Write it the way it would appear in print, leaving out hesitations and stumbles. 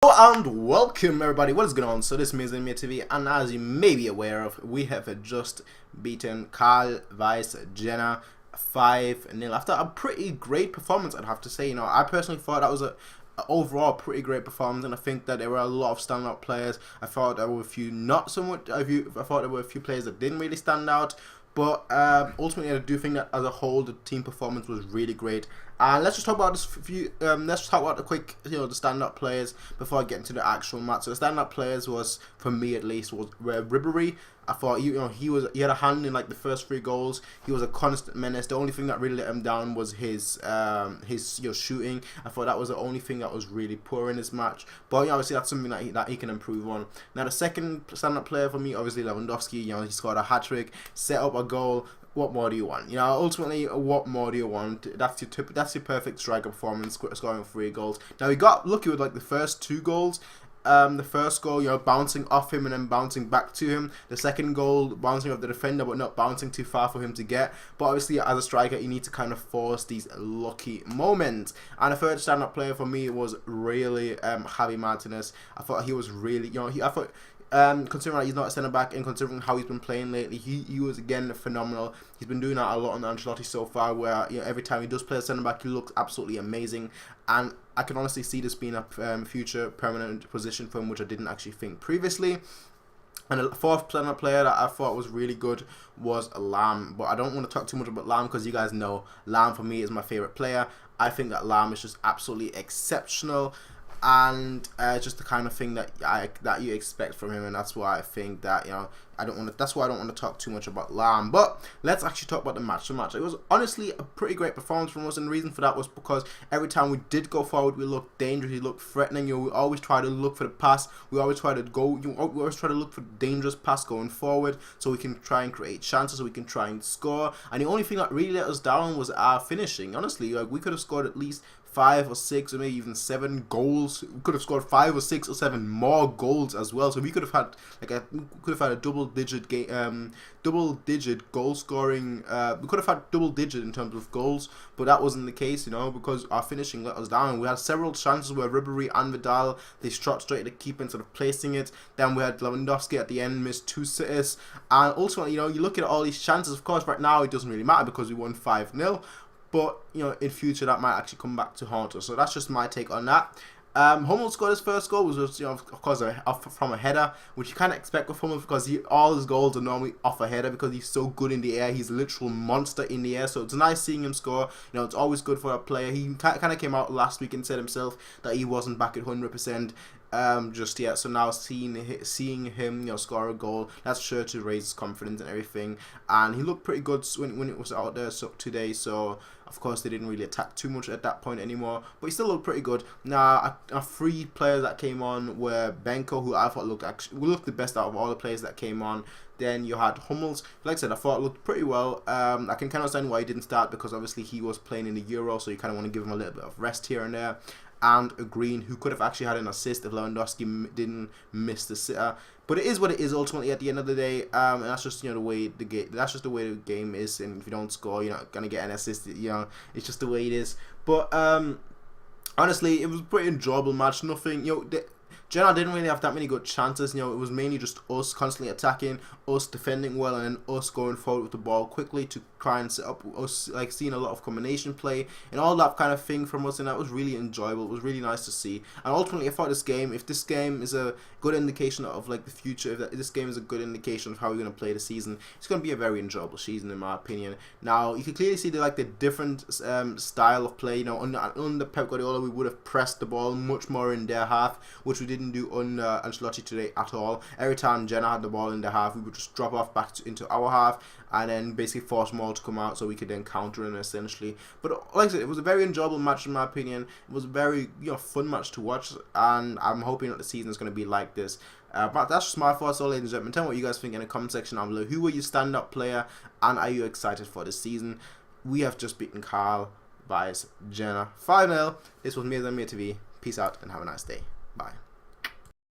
And welcome everybody, what is going on? So this is Bayern TV, and as you may be aware of, we have just beaten Karl Weiss Jena 5-0 after a pretty great performance, I'd have to say. I personally thought that was a overall pretty great performance, and I think that there were a lot of standout players. I thought there were a few not so much. I thought there were a few players that didn't really stand out, but ultimately I do think that as a whole the team performance was really great. And let's just talk about let's just talk about the quick, the standout players before I get into the actual match. So the standout players was, for me at least, was Ribery. I thought he had a hand in like the first 3 goals. He was a constant menace. The only thing that really let him down was his shooting. I thought that was the only thing that was really poor in this match. But obviously that's something that he can improve on. Now the second standout player for me, obviously Lewandowski. He scored a hat-trick, set up a goal. What more do you want? Ultimately, what more do you want? That's your perfect striker performance, scoring 3 goals. Now he got lucky with like the first 2 goals. The first goal, bouncing off him and then bouncing back to him. The second goal, bouncing off the defender but not bouncing too far for him to get. But obviously, as a striker, you need to kind of force these lucky moments. And the third stand-up player for me was really Javi Martinez. I thought he was really, considering that he's not a centre back and considering how he's been playing lately, he was again phenomenal. He's been doing that a lot on Ancelotti so far, where every time he does play a centre back, he looks absolutely amazing. And I can honestly see this being a future permanent position for him, which I didn't actually think previously. And the fourth player that I thought was really good was Lam. But I don't want to talk too much about Lam because you guys know Lam for me is my favourite player. I think that Lam is just absolutely exceptional. And just the kind of thing that you expect from him, and that's why I think that that's why I don't want to talk too much about Lam. But let's actually talk about the match. It was honestly a pretty great performance from us, and the reason for that was because every time we did go forward, we looked dangerous, we looked threatening. We always try to look for the pass. We always try to look for the dangerous pass going forward, so we can try and create chances, so we can try and score. And the only thing that really let us down was our finishing. Honestly, we could have scored at least 5 or 6 or maybe even 7 goals. We could have scored 5 or 6 or 7 more goals as well. So we could have had a double-digit goal scoring. We could have had double-digit in terms of goals, but that wasn't the case, because our finishing let us down. We had several chances where Ribery and Vidal, they shot straight at the keeper instead of placing it. Then we had Lewandowski at the end missed 2 sitters, and ultimately, you look at all these chances. Of course, right now it doesn't really matter because we won 5-0. But, in future, that might actually come back to haunt us. So that's just my take on that. Hummels scored his first goal, was of course from a header, which you kind of expect with Hummels because all his goals are normally off a header because he's so good in the air. He's a literal monster in the air, so it's nice seeing him score. It's always good for a player. He kind of came out last week and said himself that he wasn't back at 100%. Just yet, so now seeing him score a goal, that's sure to raise his confidence and everything. And he looked pretty good when it was out there today, so of course they didn't really attack too much at that point anymore, but he still looked pretty good. Now, 3 players that came on were Benko, who I thought looked the best out of all the players that came on. Then you had Hummels, like I said, I thought looked pretty well. I can kind of understand why he didn't start, because obviously he was playing in the Euro, so you kind of want to give him a little bit of rest here and there. And a Green, who could have actually had an assist if Lewandowski didn't miss the sitter. But it is what it is ultimately at the end of the day, and that's just the way the game. That's just the way the game is, and if you don't score, you're not gonna get an assist. It's just the way it is. But honestly, it was a pretty enjoyable match. Nothing, Jena didn't really have that many good chances. It was mainly just us constantly attacking, us defending well, and then us going forward with the ball quickly to try and set up, us seeing a lot of combination play and all that kind of thing from us, and that was really enjoyable. It was really nice to see. And ultimately, I thought if this game is a good indication of the future, if this game is a good indication of how we're going to play the season, it's going to be a very enjoyable season in my opinion. Now, you can clearly see the different style of play. Under Pep Guardiola, we would have pressed the ball much more in their half, which we didn't do under Ancelotti today at all. Every time Jena had the ball in their half, we would just drop off back into our half and then basically force more to come out so we could then counter him essentially. But like I said, it was a very enjoyable match in my opinion. It was a very fun match to watch, and I'm hoping that the season is going to be like this. But that's just my thoughts, so ladies and gentlemen. Tell me what you guys think in the comment section down below. Who were your stand-up player, and are you excited for this season? We have just beaten Karl Weiss Jena 5-0. This was Bayern TV. Peace out and have a nice day. Bye.